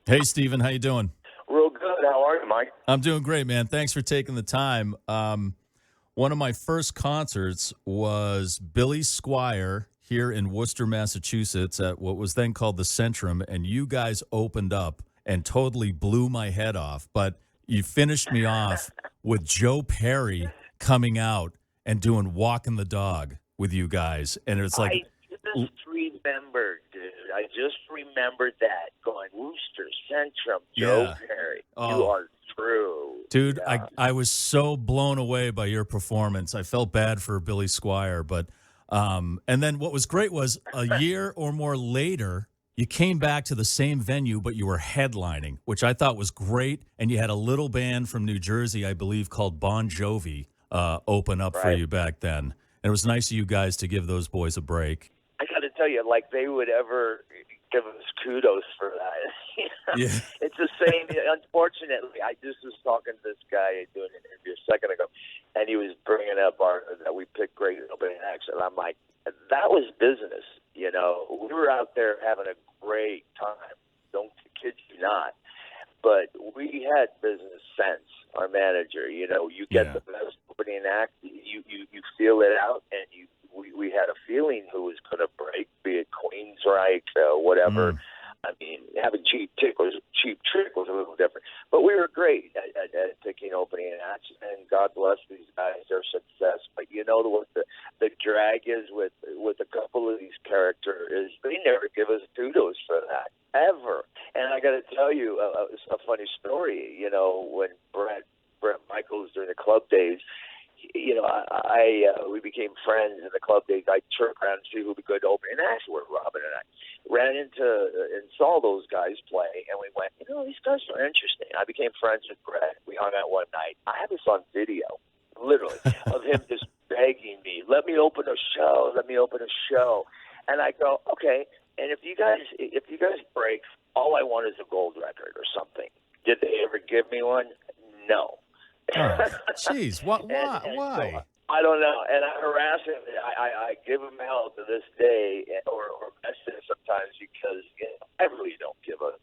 Hey, Stephen, how you doing? Real good. How are you, Mike? I'm doing great, man. Thanks for taking the time. One of my first concerts was Billy Squire here in Worcester, Massachusetts, at what was then called the Centrum, and you guys opened up and totally blew my head off. But you finished me off with Joe Perry coming out and doing "Walking the Dog" with you guys, and it's like, I just remembered, dude. I just remembered that going Worcester Centrum, Joe yeah, Perry. You oh. are true. Dude, Yeah. I was so blown away by your performance. I felt bad for Billy Squire, but and then what was great was a year or more later, you came back to the same venue, but you were headlining, which I thought was great. And you had a little band from New Jersey, I believe, called Bon Jovi, open up for Right. you back then. And it was nice of you guys to give those boys a break. I got to tell you, like they would ever give us kudos for that. You know, Yeah. it's the same. Unfortunately, I just was talking to this guy doing an interview a second ago, and he was bringing up that we picked great opening acts, and I'm like, that was business. You know, we were out there having a great time. Don't kid you not. But we had business sense. Our manager, you know, you get Yeah. the best opening act, you feel it out, and we had a feeling who was going to break, be it Queensryche, whatever. Mm. I mean, having cheap trick was a little different, but we were great at picking opening acts, and God bless these guys, their success. But you know what the drag is with a couple of these characters is they never give us kudos for that ever. And I got to tell you a funny story. You know, when Brett Michaels during the club days, you know, we became friends in the club days. I chirp around and see who would be good to open. And that's where Robin and I ran into and saw those guys play, and we went, you know, these guys are interesting. I became friends with Brett. We hung out one night. I have this on video, literally, of him just begging me, let me open a show, let me open a show. And I go, okay. And if you guys break, all I want is a gold record or something. Did they ever give me one? No. Oh, jeez. What? and so Why? I don't know. And I harass him. I give him hell to this day, or message sometimes because I really don't give a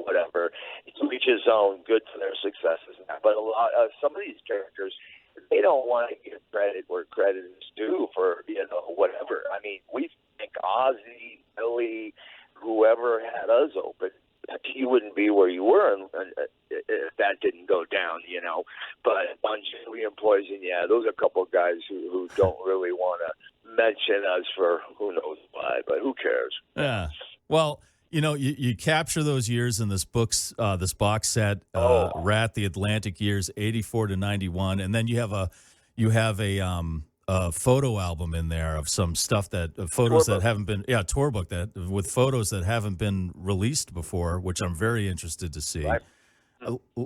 whatever. To each his own. Good for their successes. But a lot of some of these characters, they don't want to give credit where credit is due for whatever. I mean, we think Ozzy, Billy, whoever had us open, you wouldn't be where you were if that didn't go down, But Bon Jovi and Poison, yeah, those are a couple of guys who don't really want to mention us for who knows why, but who cares? Yeah. Well, you capture those years in this box set, Oh, Ratt, the Atlantic years, 84 to 91, and then you have a photo album in there of some stuff tour photos that book. haven't been, tour book that with photos that haven't been released before, which I'm very interested to see. Right?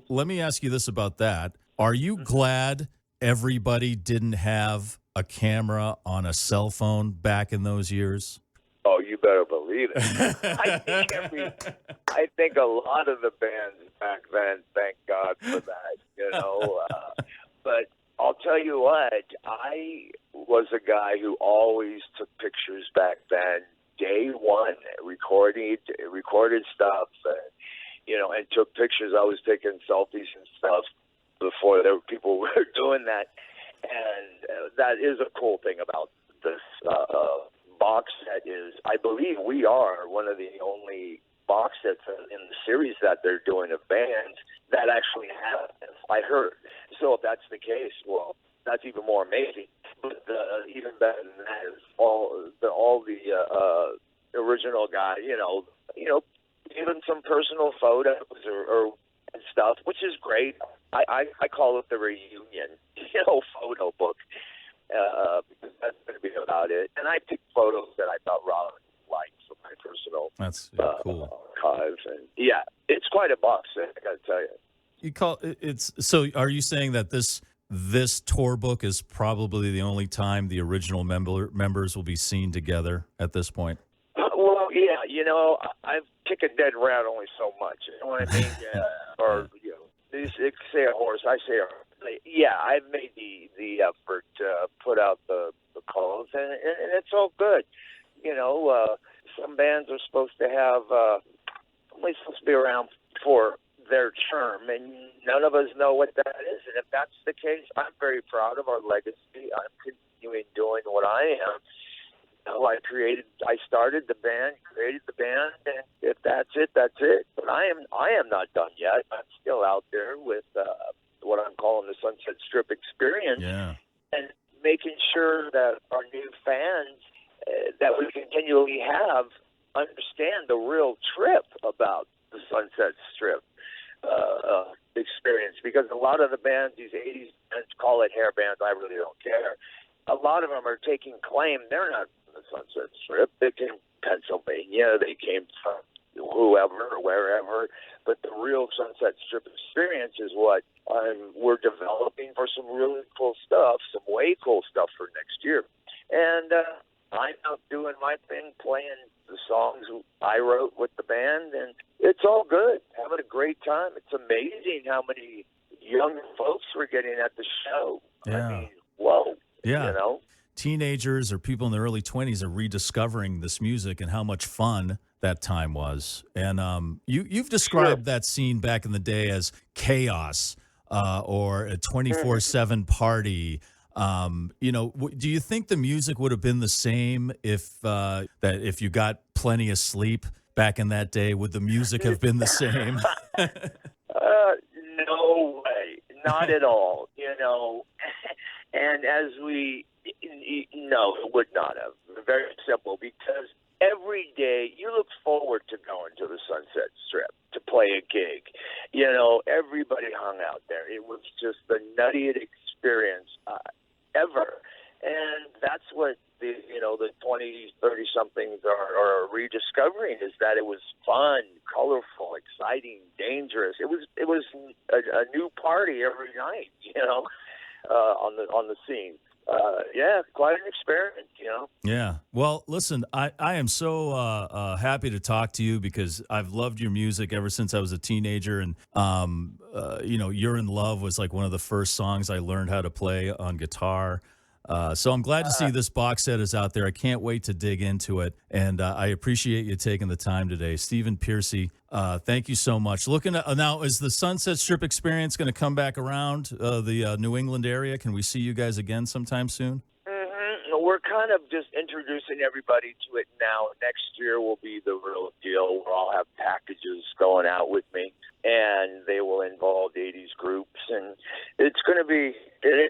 Let me ask you this about that. Are you glad everybody didn't have a camera on a cell phone back in those years? Oh, you better believe it. I think a lot of the bands back then, thank God for that. But I'll tell you what, I was a guy who always took pictures back then. Day one, recorded stuff, and took pictures. I was taking selfies and stuff before there were people were doing that, and that is a cool thing about this box set. Is I believe we are one of the only box sets in the series that they're doing of bands that actually have this. I heard. So if that's the case, well, that's even more amazing. But even better than that is all the original guys, even some personal photos or and stuff, which is great. I call it the reunion, photo book, because that's going to be about it. And I picked photos that I thought Robin liked for my personal That's cool. archives, and yeah, it's quite a box set, I got to tell you. You call it's so. Are you saying that this tour book is probably the only time the original members will be seen together at this point? Well, yeah, I kick a dead rat only so much. You know what I mean? Or they say a horse, I say a horse. Yeah, I've made the effort to put out the calls, and it's all good. Some bands are supposed to have only supposed to be around for their term, and none of us know what that is. And if that's the case, I'm very proud of our legacy. I'm continuing doing what I am. You know, I started the band, created the band, and if that's it, that's it. But I am not done yet. I'm still out there with what I'm calling the Sunset Strip experience, and making sure that our new fans that we continually have understand the real trip about the Sunset Strip experience. Because a lot of the bands, these 80s bands, call it hair bands, I really don't care. A lot of them are taking claim. They're not from the Sunset Strip. They came from Pennsylvania. They came from whoever or wherever. But the real Sunset Strip experience is what we're developing for some really cool stuff, some way cool stuff for next year. And I'm out doing my thing, playing the songs I wrote with the band, and it's all good. Having a great time. It's amazing how many young folks we're getting at the show. Yeah. I mean, whoa. Yeah. You know? Teenagers or people in their early 20s are rediscovering this music and how much fun that time was. And you've described that scene back in the day as chaos or a 24/7 party. You know, do you think the music would have been the same if you got plenty of sleep back in that day? Would the music have been the same? No way, not at all. You know, and no, it would not have. Very simple, because every day you look forward to going to the Sunset Strip to play a gig. You know, everybody hung out there. It was just the nuttiest experience ever. And that's what the 20s, 30-somethings are rediscovering, is that it was fun, colorful, exciting, dangerous. It was a new party every night, you know, on the scene. Yeah, quite an experience, you know. Yeah. Well, listen, I am so happy to talk to you, because I've loved your music ever since I was a teenager. And, You're in Love was like one of the first songs I learned how to play on guitar. So I'm glad to see this box set is out there. I can't wait to dig into it. And I appreciate you taking the time today. Stephen Pearcy, thank you so much. Now, is the Sunset Strip experience going to come back around the New England area? Can we see you guys again sometime soon? Mm-hmm. We're kind of just introducing everybody to it now. Next year will be the real deal, where I'll have packages going out with me, and they will involve 80s groups. And it's going to be,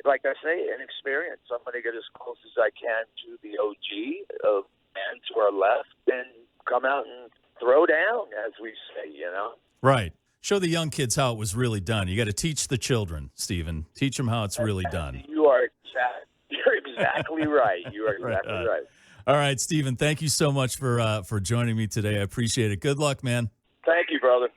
like I say, an experience. I'm going to get as close as I can to the OG of bands who are left and come out and throw down, as we say, you know? Right. Show the young kids how it was really done. You got to teach the children, Stephen. Teach them how it's really done. You're exactly right. You are exactly right. All right, Stephen, thank you so much for joining me today. I appreciate it. Good luck, man. Thank you, brother.